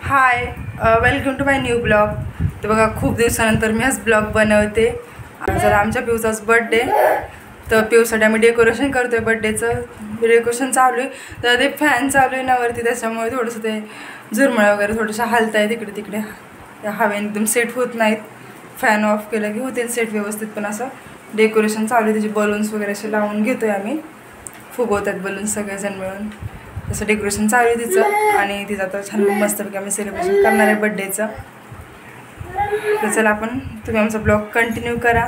High, welcome to my new blog. तर बघा, खूप दिवसानंतर मी आज ब्लॉग बनवते. जर आमच्या पिऊचाच बड्डे, तर पिऊसाठी आम्ही डेकोरेशन करतोय. बड्डेचं डेकोरेशन चालू आहे. तर ते फॅन चालू आहे ना वरती, त्याच्यामुळे थोडंसं ते झुरमळ वगैरे थोडंसं हलत आहे तिकडे तिकडे. त्या हवेने एकदम सेट होत नाहीत. फॅन ऑफ केलं की होतील सेट व्यवस्थित. पण असं डेकोरेशन चालू आहे, त्याचे बलून्स वगैरे असे लावून घेतोय आम्ही. फुगवतात बलून्स सगळेजण मिळून. तसं डेकोरेशन चालू आहे तिचं. आणि तिचं आता छान मस्तपैकी आम्ही सेलिब्रेशन करणार आहे बड्डेचं. तर चला तुम्ही आमचा ब्लॉग कंटिन्यू करा.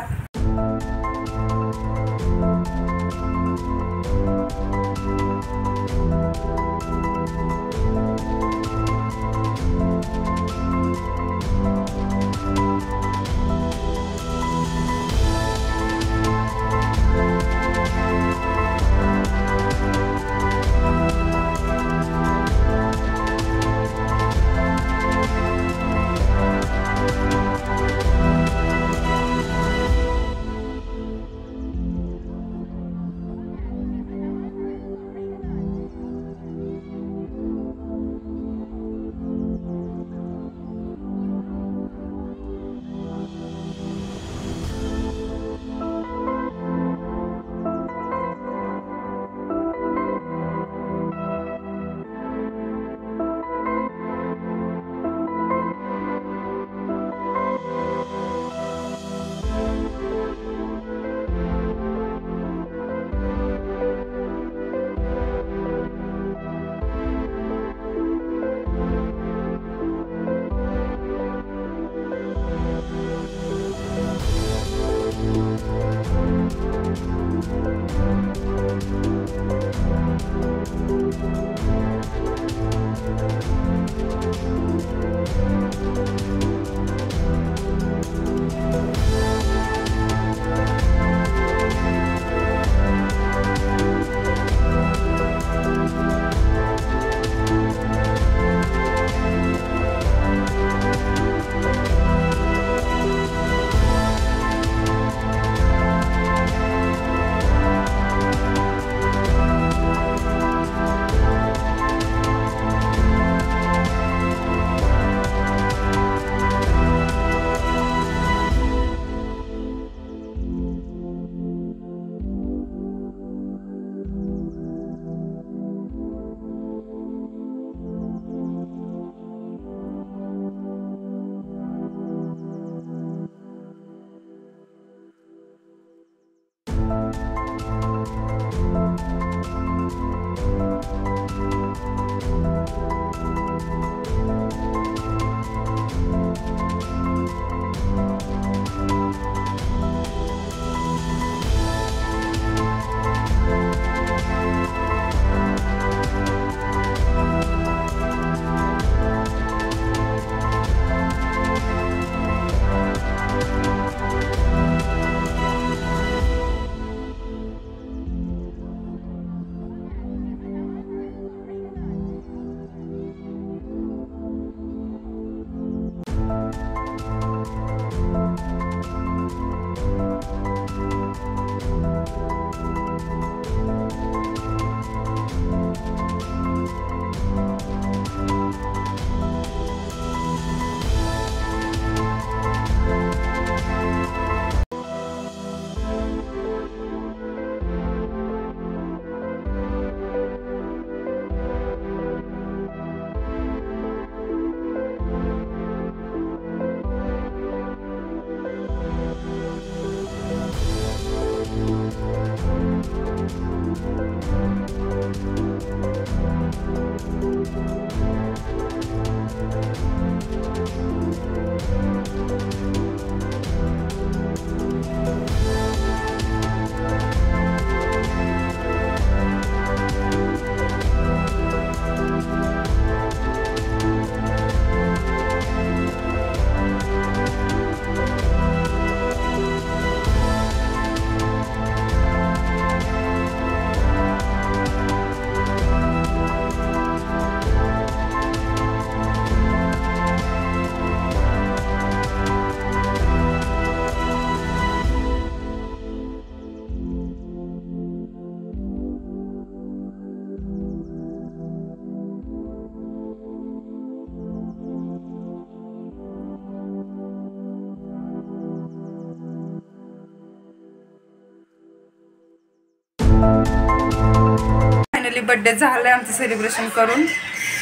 बड्डे झालं आमचं सेलिब्रेशन करून.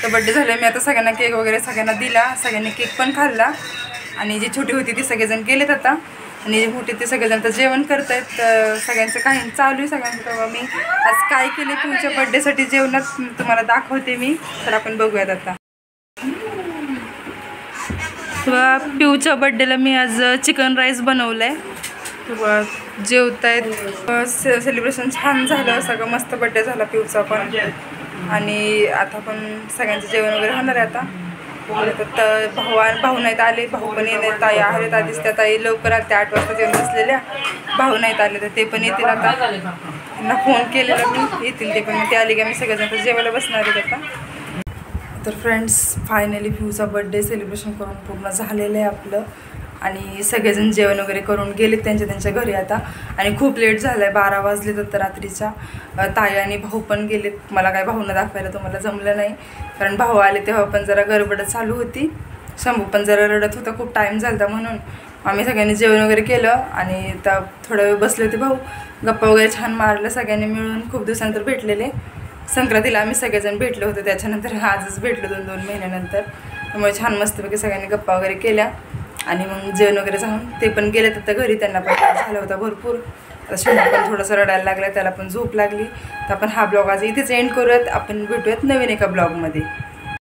तर बड्डे झाले, मी आता सगळ्यांना केक वगैरे सगळ्यांना दिला, सगळ्यांनी केक पण खाल्ला. आणि जी छोटी होती ती सगळेजण गेलेत आता, आणि जे मोठे ते सगळेजण तर जेवण करत आहेत. सगळ्यांचं काही चालू आहे सगळ्यांचं. मी आज काय केले पिऊच्या बड्डेसाठी जेवणात तुम्हाला दाखवते मी, तर आपण बघूयात आता. पिऊच्या बड्डेला मी आज चिकन राईस बनवलं आहे. जेवत आहेत. सेलिब्रेशन छान झालं, सगळं मस्त बड्डे झाला पिऊचा पण. आणि आता पण सगळ्यांचं जेवण वगैरे होणार आहे आता. तर भाऊ नाहीत आले, भाऊ पण येत ताई आहेत आधीच. त्या ताई लवकर आले, 8 वाजता येऊन बसलेल्या. भाऊ नाहीत आले तर ते पण येतील आता. त्यांना फोन केलेला मी, येतील ते पण. ते आले की आम्ही सगळेजण जेवायला बसणार आहेत आता. तर फ्रेंड्स, फायनली पिऊचा बड्डे सेलिब्रेशन करून पूर्ण झालेलं आहे आपलं. आणि सगळेजण जेवण वगैरे करून गेलेत त्यांच्या घरी आता. आणि खूप लेट झालं आहे, 12 वाजले तर रात्रीच्या. ताई आणि भाऊ पण गेलेत. मला काय भाऊंना दाखवायला तुम्हाला जमलं नाही, कारण भाऊ आले तेव्हा पण जरा गडबड चालू होती. शंभू पण जरा रडत होता, खूप टाईम झाला होता म्हणून. आम्ही सगळ्यांनी जेवण वगैरे केलं आणि त्या थोडा वेळ बसले होते. भाऊ गप्पा वगैरे छान मारलं सगळ्यांनी मिळून. खूप दिवसानंतर भेटलेले. संक्रांतीला आम्ही सगळेजण भेटलो होतो, त्याच्यानंतर आजच भेटलो 2-2 महिन्यानंतर. त्यामुळे छान मस्तपैकी सगळ्यांनी गप्पा वगैरे केल्या. आणि मग जेवण वगैरे जाऊन ते पण गेले तर घरी. त्यांना पण झालं होता भरपूर. आता शंभू पण थोडंसं रडायला लागलं, त्याला पण झोप लागली. तर आपण हा ब्लॉग आज इथेच एंड करूयात. आपण भेटूयात नवीन एका ब्लॉगमध्ये.